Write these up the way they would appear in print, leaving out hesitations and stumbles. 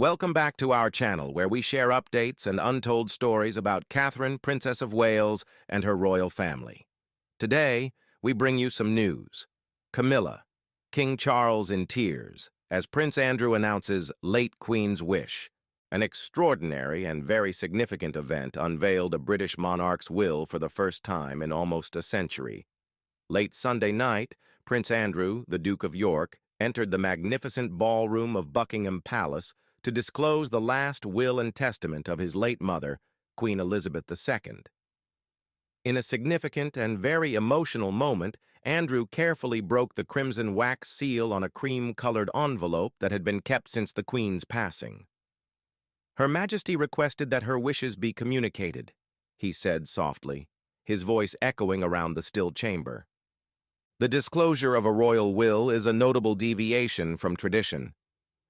Welcome back to our channel, where we share updates and untold stories about Catherine, Princess of Wales, and her royal family. Today, we bring you some news. Camilla, King Charles in tears, as Prince Andrew announces late Queen's wish. An extraordinary and very significant event unveiled a British monarch's will for the first time in almost a century. Late Sunday night, Prince Andrew, the Duke of York, entered the magnificent ballroom of Buckingham Palace to disclose the last will and testament of his late mother, Queen Elizabeth II. In a significant and very emotional moment, Andrew carefully broke the crimson wax seal on a cream-colored envelope that had been kept since the Queen's passing. "Her Majesty requested that her wishes be communicated," he said softly, his voice echoing around the still chamber. The disclosure of a royal will is a notable deviation from tradition.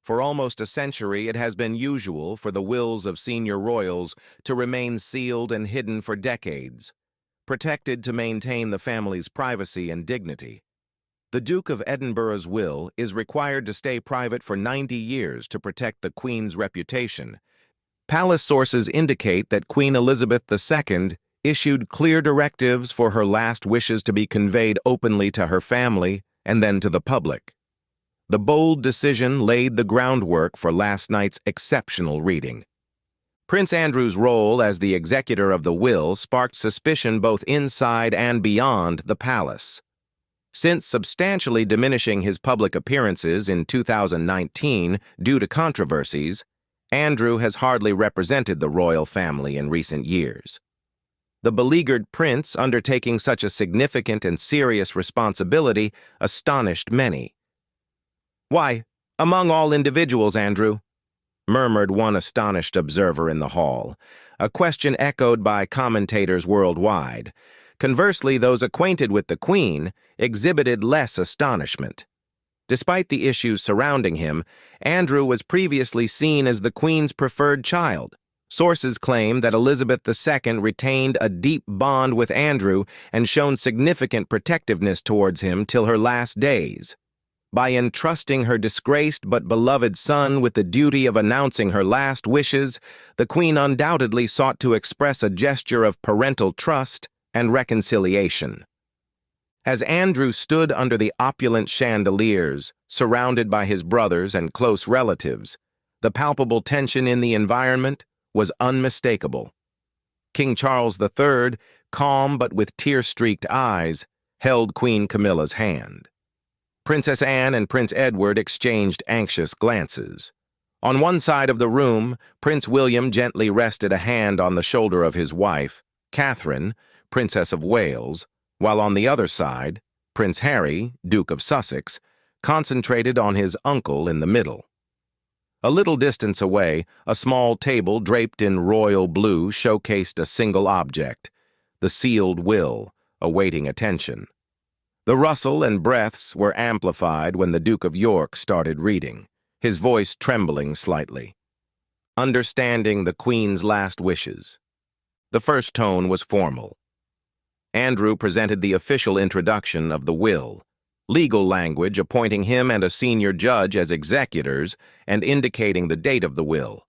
For almost a century, it has been usual for the wills of senior royals to remain sealed and hidden for decades, protected to maintain the family's privacy and dignity. The Duke of Edinburgh's will is required to stay private for 90 years to protect the Queen's reputation. Palace sources indicate that Queen Elizabeth II issued clear directives for her last wishes to be conveyed openly to her family and then to the public. The bold decision laid the groundwork for last night's exceptional reading. Prince Andrew's role as the executor of the will sparked suspicion both inside and beyond the palace. Since substantially diminishing his public appearances in 2019 due to controversies, Andrew has hardly represented the royal family in recent years. The beleaguered prince undertaking such a significant and serious responsibility astonished many. "Why, among all individuals, Andrew?" murmured one astonished observer in the hall, a question echoed by commentators worldwide. Conversely, those acquainted with the Queen exhibited less astonishment. Despite the issues surrounding him, Andrew was previously seen as the Queen's preferred child. Sources claim that Elizabeth II retained a deep bond with Andrew and shown significant protectiveness towards him till her last days. By entrusting her disgraced but beloved son with the duty of announcing her last wishes, the Queen undoubtedly sought to express a gesture of parental trust and reconciliation. As Andrew stood under the opulent chandeliers, surrounded by his brothers and close relatives, the palpable tension in the environment was unmistakable. King Charles III, calm but with tear-streaked eyes, held Queen Camilla's hand. Princess Anne and Prince Edward exchanged anxious glances. On one side of the room, Prince William gently rested a hand on the shoulder of his wife, Catherine, Princess of Wales, while on the other side, Prince Harry, Duke of Sussex, concentrated on his uncle in the middle. A little distance away, a small table draped in royal blue showcased a single object, the sealed will, awaiting attention. The rustle and breaths were amplified when the Duke of York started reading, his voice trembling slightly. Understanding the Queen's last wishes. The first tone was formal. Andrew presented the official introduction of the will, legal language appointing him and a senior judge as executors and indicating the date of the will.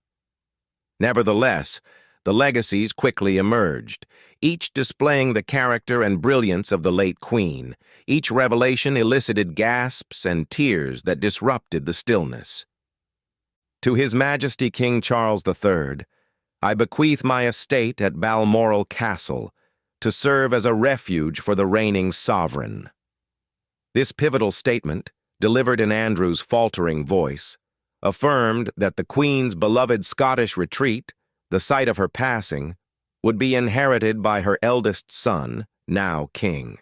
Nevertheless, the legacies quickly emerged, each displaying the character and brilliance of the late Queen. Each revelation elicited gasps and tears that disrupted the stillness. "To His Majesty King Charles III, I bequeath my estate at Balmoral Castle to serve as a refuge for the reigning sovereign." This pivotal statement, delivered in Andrew's faltering voice, affirmed that the Queen's beloved Scottish retreat, the site of her passing, would be inherited by her eldest son, now king.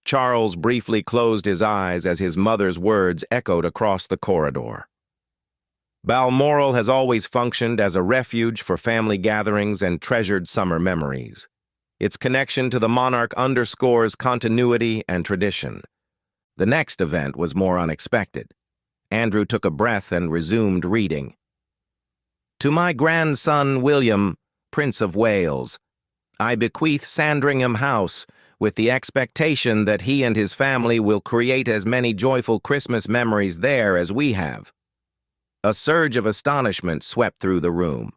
Charles briefly closed his eyes as his mother's words echoed across the corridor. Balmoral has always functioned as a refuge for family gatherings and treasured summer memories. Its connection to the monarch underscores continuity and tradition. The next event was more unexpected. Andrew took a breath and resumed reading. "To my grandson William, Prince of Wales, I bequeath Sandringham House, with the expectation that he and his family will create as many joyful Christmas memories there as we have. A surge of astonishment swept through the room.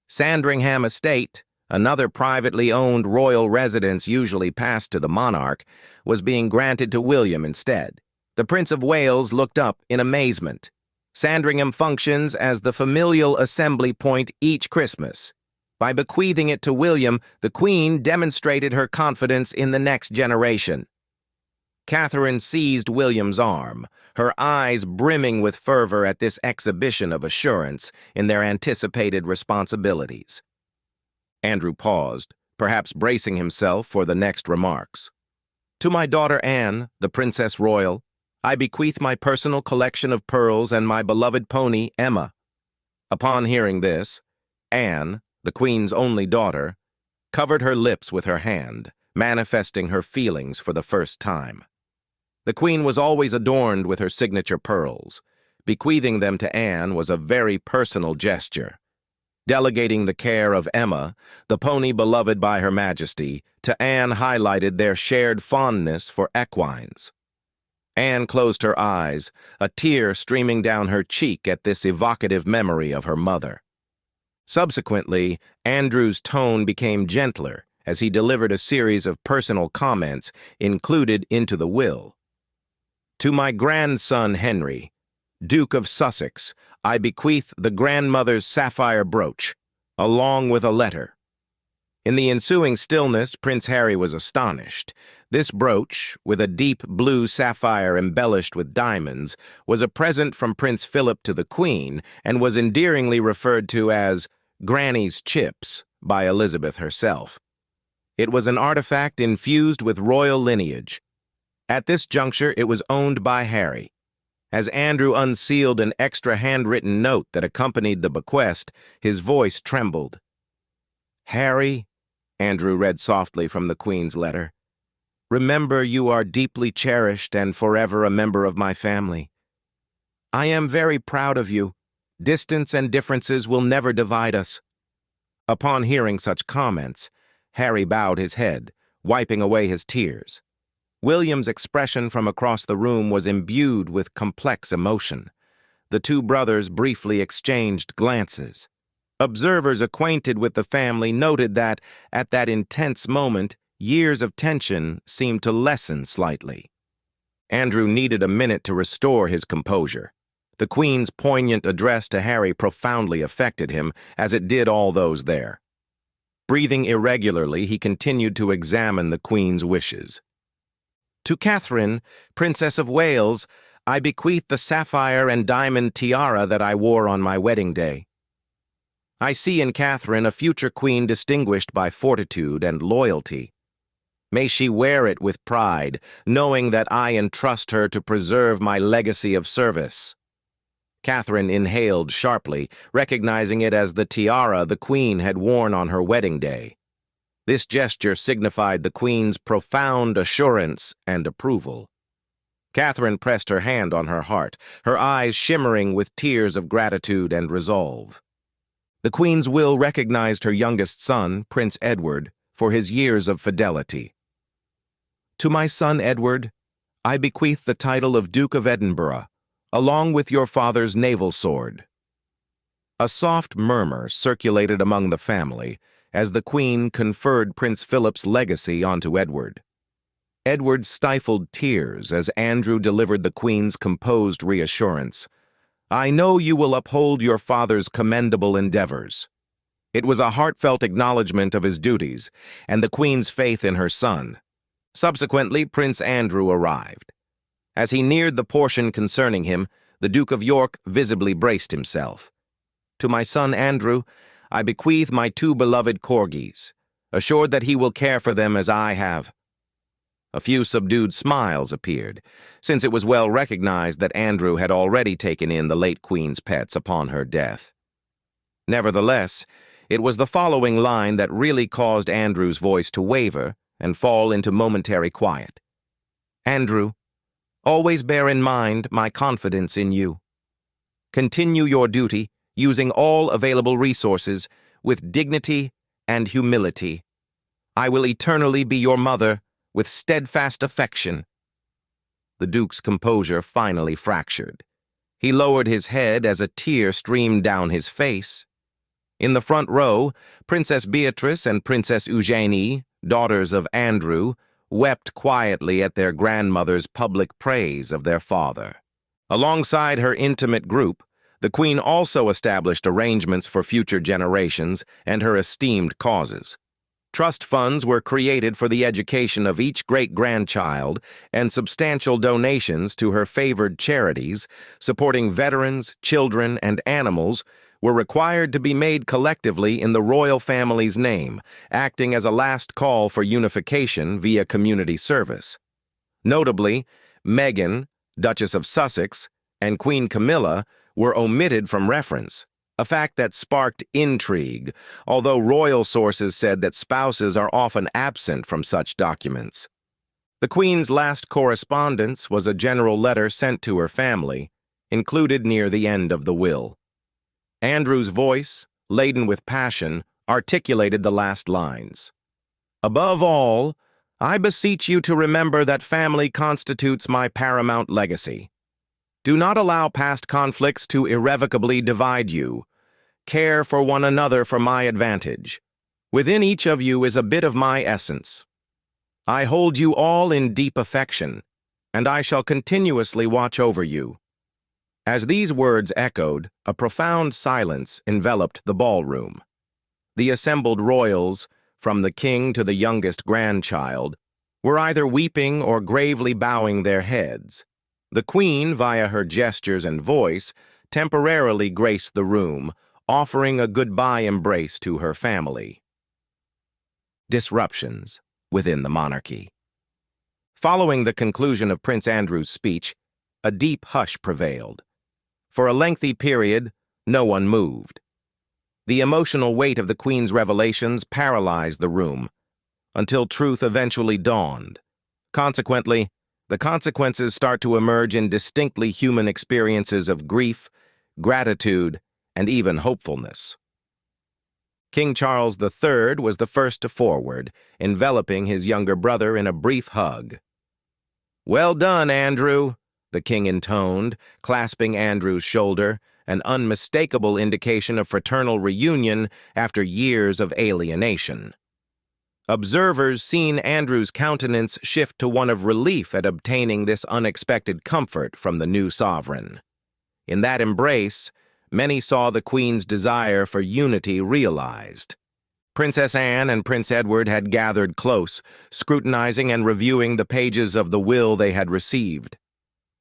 Sandringham Estate, another privately owned royal residence usually passed to the monarch, was being granted to William instead. The Prince of Wales looked up in amazement. Sandringham functions as the familial assembly point each Christmas. By bequeathing it to William, the Queen demonstrated her confidence in the next generation. Catherine seized William's arm, her eyes brimming with fervor at this exhibition of assurance in their anticipated responsibilities. Andrew paused, perhaps bracing himself for the next remarks. To my daughter Anne, the Princess Royal, I bequeath my personal collection of pearls and my beloved pony, Emma. Upon hearing this, Anne, the Queen's only daughter, covered her lips with her hand, manifesting her feelings for the first time. The Queen was always adorned with her signature pearls. Bequeathing them to Anne was a very personal gesture. Delegating the care of Emma, the pony beloved by Her Majesty, to Anne highlighted their shared fondness for equines. Anne closed her eyes, a tear streaming down her cheek at this evocative memory of her mother. Subsequently, Andrew's tone became gentler as he delivered a series of personal comments included into the will. To my grandson Henry, Duke of Sussex, I bequeath the grandmother's sapphire brooch, along with a letter. In the ensuing stillness, Prince Harry was astonished. This brooch, with a deep blue sapphire embellished with diamonds, was a present from Prince Philip to the Queen and was endearingly referred to as Granny's Chips by Elizabeth herself. It was an artifact infused with royal lineage. At this juncture, it was owned by Harry. As Andrew unsealed an extra handwritten note that accompanied the bequest, his voice trembled. Harry, Andrew read softly from the Queen's letter, remember you are deeply cherished and forever a member of my family. I am very proud of you. Distance and differences will never divide us. Upon hearing such comments, Harry bowed his head, wiping away his tears. William's expression from across the room was imbued with complex emotion. The two brothers briefly exchanged glances. Observers acquainted with the family noted that, at that intense moment, years of tension seemed to lessen slightly. Andrew needed a minute to restore his composure. The Queen's poignant address to Harry profoundly affected him, as it did all those there. Breathing irregularly, he continued to examine the Queen's wishes. To Catherine, Princess of Wales, I bequeath the sapphire and diamond tiara that I wore on my wedding day. I see in Catherine a future queen distinguished by fortitude and loyalty. May she wear it with pride, knowing that I entrust her to preserve my legacy of service. Catherine inhaled sharply, recognizing it as the tiara the Queen had worn on her wedding day. This gesture signified the Queen's profound assurance and approval. Catherine pressed her hand on her heart, her eyes shimmering with tears of gratitude and resolve. The Queen's will recognized her youngest son, Prince Edward, for his years of fidelity. To my son Edward, I bequeath the title of Duke of Edinburgh, along with your father's naval sword. A soft murmur circulated among the family as the Queen conferred Prince Philip's legacy onto Edward. Edward stifled tears as Andrew delivered the Queen's composed reassurance. I know you will uphold your father's commendable endeavors. It was a heartfelt acknowledgment of his duties and the Queen's faith in her son. Subsequently, Prince Andrew arrived. As he neared the portion concerning him, the Duke of York visibly braced himself. To my son Andrew, I bequeath my two beloved corgis, assured that he will care for them as I have. A few subdued smiles appeared, since it was well recognized that Andrew had already taken in the late Queen's pets upon her death. Nevertheless, it was the following line that really caused Andrew's voice to waver and fall into momentary quiet. Andrew, always bear in mind my confidence in you. Continue your duty, using all available resources, with dignity and humility. I will eternally be your mother, with steadfast affection. The Duke's composure finally fractured. He lowered his head as a tear streamed down his face. In the front row, Princess Beatrice and Princess Eugenie, daughters of Andrew, wept quietly at their grandmother's public praise of their father. Alongside her intimate group, the Queen also established arrangements for future generations and her esteemed causes. Trust funds were created for the education of each great-grandchild, and substantial donations to her favored charities, supporting veterans, children, and animals, were required to be made collectively in the royal family's name, acting as a last call for unification via community service. Notably, Meghan, Duchess of Sussex, and Queen Camilla were omitted from reference, a fact that sparked intrigue, although royal sources said that spouses are often absent from such documents. The Queen's last correspondence was a general letter sent to her family, included near the end of the will. Andrew's voice, laden with passion, articulated the last lines. "Above all, I beseech you to remember that family constitutes my paramount legacy. Do not allow past conflicts to irrevocably divide you. Care for one another for my advantage. Within each of you is a bit of my essence. I hold you all in deep affection, and I shall continuously watch over you." As these words echoed, a profound silence enveloped the ballroom. The assembled royals, from the king to the youngest grandchild, were either weeping or gravely bowing their heads. The Queen, via her gestures and voice, temporarily graced the room, offering a goodbye embrace to her family. Disruptions within the monarchy. Following the conclusion of Prince Andrew's speech, a deep hush prevailed. For a lengthy period, no one moved. The emotional weight of the Queen's revelations paralyzed the room, until truth eventually dawned. Consequently, the consequences start to emerge in distinctly human experiences of grief, gratitude, and even hopefulness. King Charles III was the first to forward, enveloping his younger brother in a brief hug. "Well done, Andrew," the king intoned, clasping Andrew's shoulder, an unmistakable indication of fraternal reunion after years of alienation. Observers seen Andrew's countenance shift to one of relief at obtaining this unexpected comfort from the new sovereign. In that embrace, many saw the Queen's desire for unity realized. Princess Anne and Prince Edward had gathered close, scrutinizing and reviewing the pages of the will they had received.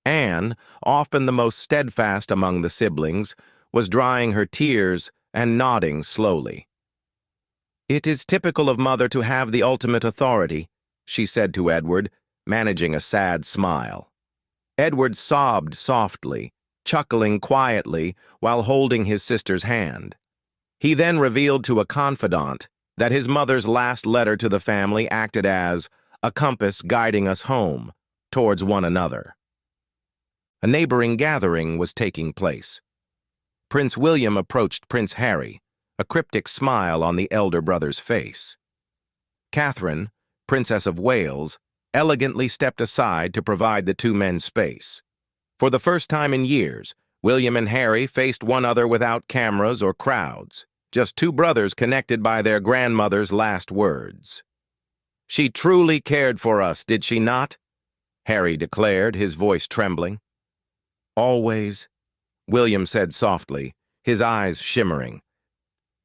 Anne, often the most steadfast among the siblings, was drying her tears and nodding slowly. "It is typical of Mother to have the ultimate authority," she said to Edward, managing a sad smile. Edward sobbed softly, chuckling quietly while holding his sister's hand. He then revealed to a confidant that his mother's last letter to the family acted as a compass guiding us home, towards one another. A neighboring gathering was taking place. Prince William approached Prince Harry, a cryptic smile on the elder brother's face. Catherine, Princess of Wales, elegantly stepped aside to provide the two men space. For the first time in years, William and Harry faced one another without cameras or crowds, just two brothers connected by their grandmother's last words. "She truly cared for us, did she not?" Harry declared, his voice trembling. "Always," William said softly, his eyes shimmering.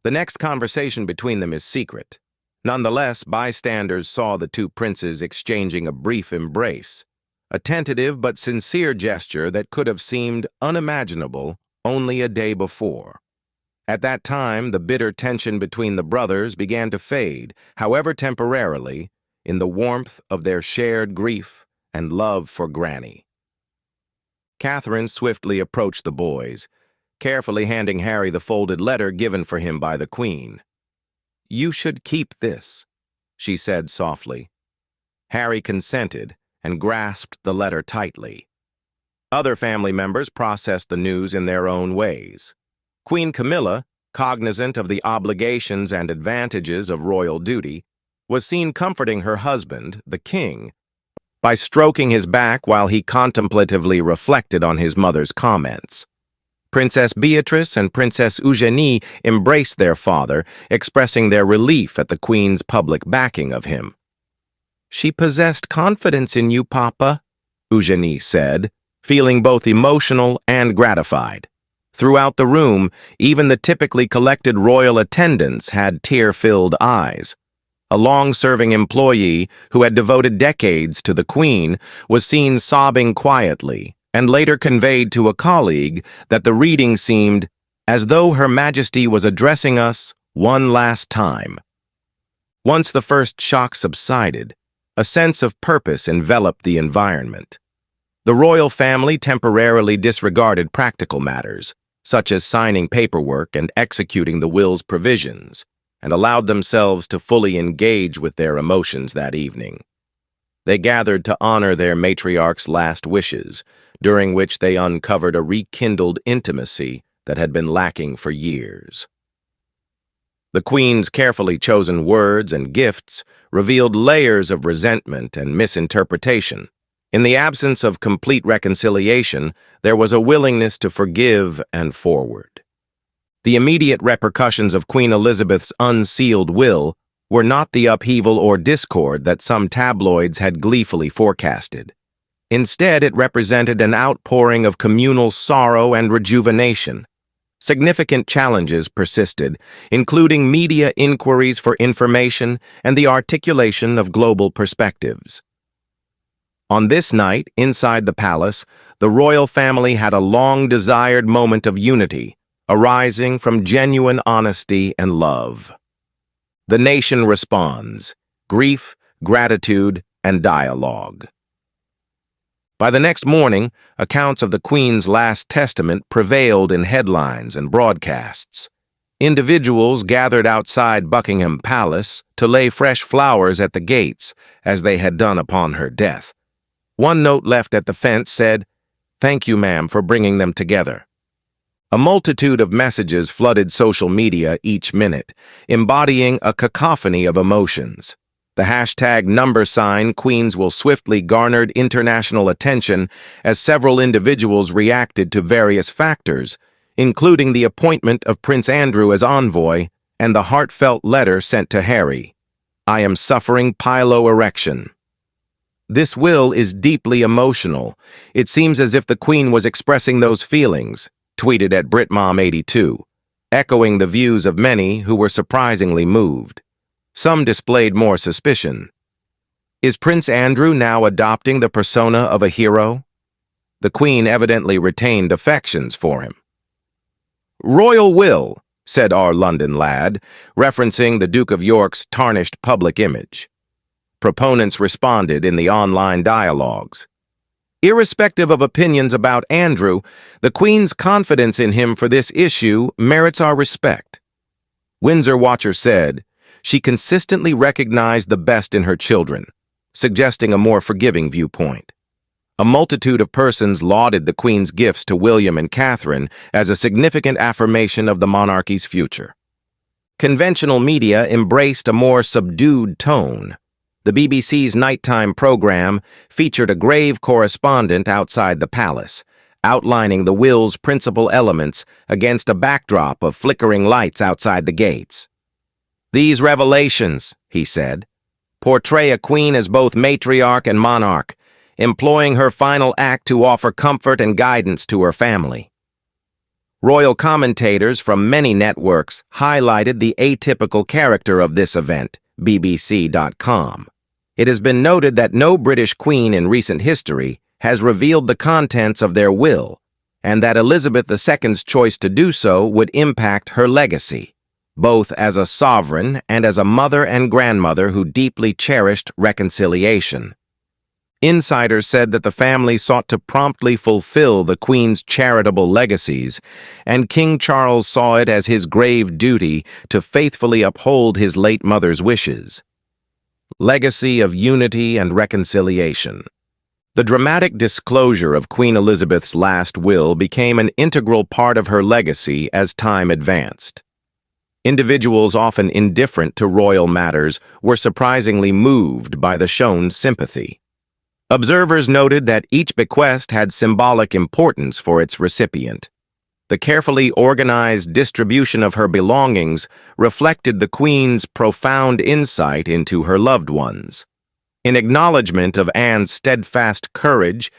The next conversation between them is secret. Nonetheless, bystanders saw the two princes exchanging a brief embrace, a tentative but sincere gesture that could have seemed unimaginable only a day before. At that time, the bitter tension between the brothers began to fade, however temporarily, in the warmth of their shared grief and love for Granny. Catherine swiftly approached the boys, carefully handing Harry the folded letter given for him by the Queen. "You should keep this," she said softly. Harry consented and grasped the letter tightly. Other family members processed the news in their own ways. Queen Camilla, cognizant of the obligations and advantages of royal duty, was seen comforting her husband, the king, by stroking his back while he contemplatively reflected on his mother's comments. Princess Beatrice and Princess Eugenie embraced their father, expressing their relief at the Queen's public backing of him. "She possessed confidence in you, Papa," Eugenie said, feeling both emotional and gratified. Throughout the room, even the typically collected royal attendants had tear-filled eyes. A long-serving employee who had devoted decades to the Queen was seen sobbing quietly, and later conveyed to a colleague that the reading seemed as though Her Majesty was addressing us one last time. Once the first shock subsided, a sense of purpose enveloped the environment. The royal family temporarily disregarded practical matters, such as signing paperwork and executing the will's provisions, and allowed themselves to fully engage with their emotions that evening. They gathered to honor their matriarch's last wishes, during which they uncovered a rekindled intimacy that had been lacking for years. The Queen's carefully chosen words and gifts revealed layers of resentment and misinterpretation. In the absence of complete reconciliation, there was a willingness to forgive and forward. The immediate repercussions of Queen Elizabeth's unsealed will were not the upheaval or discord that some tabloids had gleefully forecasted. Instead, it represented an outpouring of communal sorrow and rejuvenation. Significant challenges persisted, including media inquiries for information and the articulation of global perspectives. On this night, inside the palace, the royal family had a long-desired moment of unity, arising from genuine honesty and love. The nation responds: grief, gratitude, and dialogue. By the next morning, accounts of the Queen's last testament prevailed in headlines and broadcasts. Individuals gathered outside Buckingham Palace to lay fresh flowers at the gates, as they had done upon her death. One note left at the fence said, "Thank you, ma'am, for bringing them together." A multitude of messages flooded social media each minute, embodying a cacophony of emotions. The hashtag #, Queens will swiftly garnered international attention as several individuals reacted to various factors, including the appointment of Prince Andrew as envoy and the heartfelt letter sent to Harry. "I am suffering piloerection. This will is deeply emotional. It seems as if the Queen was expressing those feelings," tweeted at BritMom82, echoing the views of many who were surprisingly moved. Some displayed more suspicion. Is Prince Andrew now adopting the persona of a hero? The Queen evidently retained affections for him. "Royal will," said our London lad, referencing the Duke of York's tarnished public image. Proponents responded in the online dialogues. Irrespective of opinions about Andrew, the Queen's confidence in him for this issue merits our respect. Windsor Watcher said, "She consistently recognized the best in her children," suggesting a more forgiving viewpoint. A multitude of persons lauded the Queen's gifts to William and Catherine as a significant affirmation of the monarchy's future. Conventional media embraced a more subdued tone. The BBC's nighttime program featured a grave correspondent outside the palace, outlining the will's principal elements against a backdrop of flickering lights outside the gates. "These revelations," he said, "portray a queen as both matriarch and monarch, employing her final act to offer comfort and guidance to her family." Royal commentators from many networks highlighted the atypical character of this event, BBC.com. It has been noted that no British queen in recent history has revealed the contents of their will, and that Elizabeth II's choice to do so would impact her legacy, both as a sovereign and as a mother and grandmother who deeply cherished reconciliation. Insiders said that the family sought to promptly fulfill the Queen's charitable legacies, and King Charles saw it as his grave duty to faithfully uphold his late mother's wishes. Legacy of unity and reconciliation. The dramatic disclosure of Queen Elizabeth's last will became an integral part of her legacy as time advanced. Individuals often indifferent to royal matters were surprisingly moved by the shown sympathy. Observers noted that each bequest had symbolic importance for its recipient. The carefully organized distribution of her belongings reflected the Queen's profound insight into her loved ones. In acknowledgement of Anne's steadfast courage,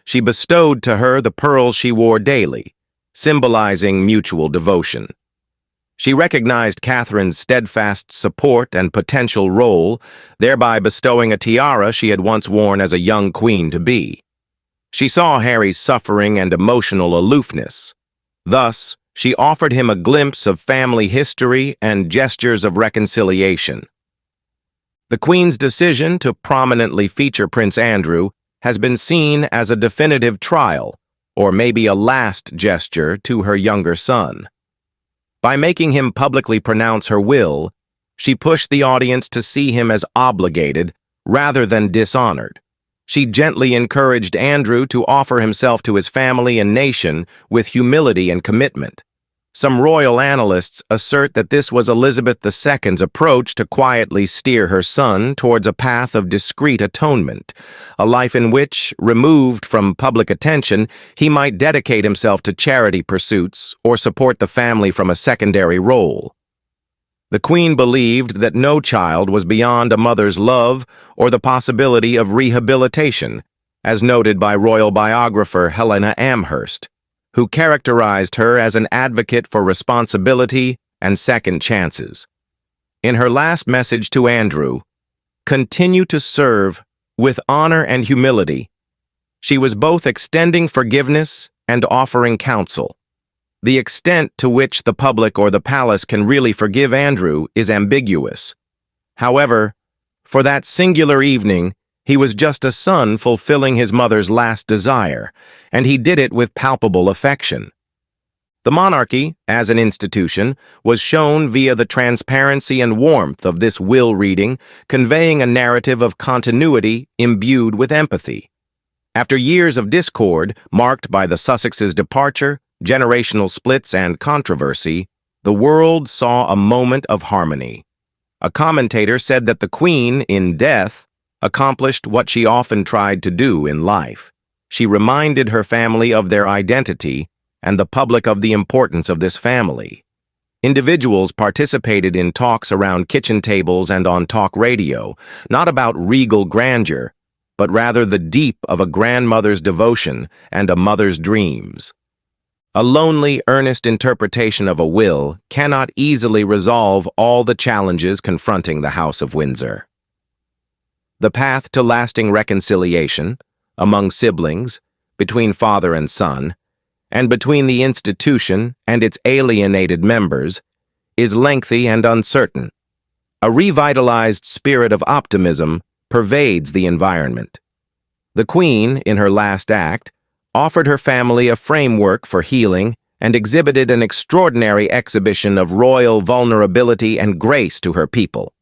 she bestowed to her the pearls she wore daily, symbolizing mutual devotion. She recognized Catherine's steadfast support and potential role, thereby bestowing a tiara she had once worn as a young queen-to-be. She saw Harry's suffering and emotional aloofness. Thus, she offered him a glimpse of family history and gestures of reconciliation. The Queen's decision to prominently feature Prince Andrew has been seen as a definitive trial, or maybe a last gesture to her younger son. By making him publicly pronounce her will, she pushed the audience to see him as obligated rather than dishonored. She gently encouraged Andrew to offer himself to his family and nation with humility and commitment. Some royal analysts assert that this was Elizabeth II's approach to quietly steer her son towards a path of discreet atonement, a life in which, removed from public attention, he might dedicate himself to charity pursuits or support the family from a secondary role. The Queen believed that no child was beyond a mother's love or the possibility of rehabilitation, as noted by royal biographer Helena Amherst, who characterized her as an advocate for responsibility and second chances. In her last message to Andrew, "Continue to serve with honor and humility," she was both extending forgiveness and offering counsel. The extent to which the public or the palace can really forgive Andrew is ambiguous. However, for that singular evening, he was just a son fulfilling his mother's last desire, and he did it with palpable affection. The monarchy, as an institution, was shown via the transparency and warmth of this will reading, conveying a narrative of continuity imbued with empathy. After years of discord, marked by the Sussexes' departure, generational splits, and controversy, the world saw a moment of harmony. A commentator said that the Queen, in death, accomplished what she often tried to do in life. She reminded her family of their identity and the public of the importance of this family. Individuals participated in talks around kitchen tables and on talk radio, not about regal grandeur, but rather the deep of a grandmother's devotion and a mother's dreams. A lonely, earnest interpretation of a will cannot easily resolve all the challenges confronting the House of Windsor. The path to lasting reconciliation, among siblings, between father and son, and between the institution and its alienated members, is lengthy and uncertain. A revitalized spirit of optimism pervades the environment. The Queen, in her last act, offered her family a framework for healing and exhibited an extraordinary exhibition of royal vulnerability and grace to her people.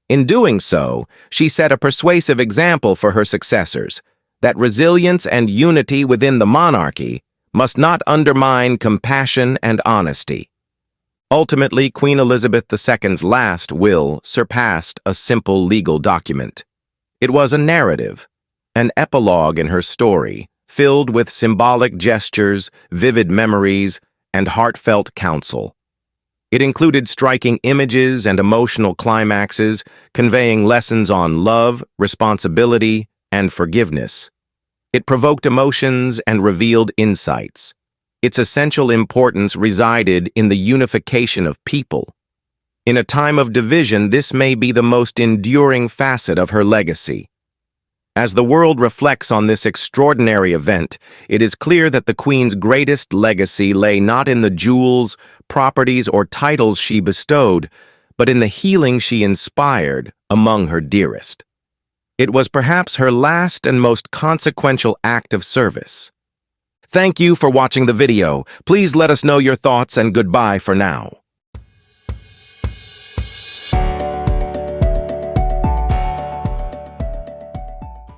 In doing so, she set a persuasive example for her successors, that resilience and unity within the monarchy must not undermine compassion and honesty. Ultimately, Queen Elizabeth II's last will surpassed a simple legal document. It was a narrative, an epilogue in her story, filled with symbolic gestures, vivid memories, and heartfelt counsel. It included striking images and emotional climaxes, conveying lessons on love, responsibility, and forgiveness. It provoked emotions and revealed insights. Its essential importance resided in the unification of people. In a time of division, this may be the most enduring facet of her legacy. As the world reflects on this extraordinary event, it is clear that the Queen's greatest legacy lay not in the jewels, properties, or titles she bestowed, but in the healing she inspired among her dearest. It was perhaps her last and most consequential act of service. Thank you for watching the video. Please let us know your thoughts, and goodbye for now.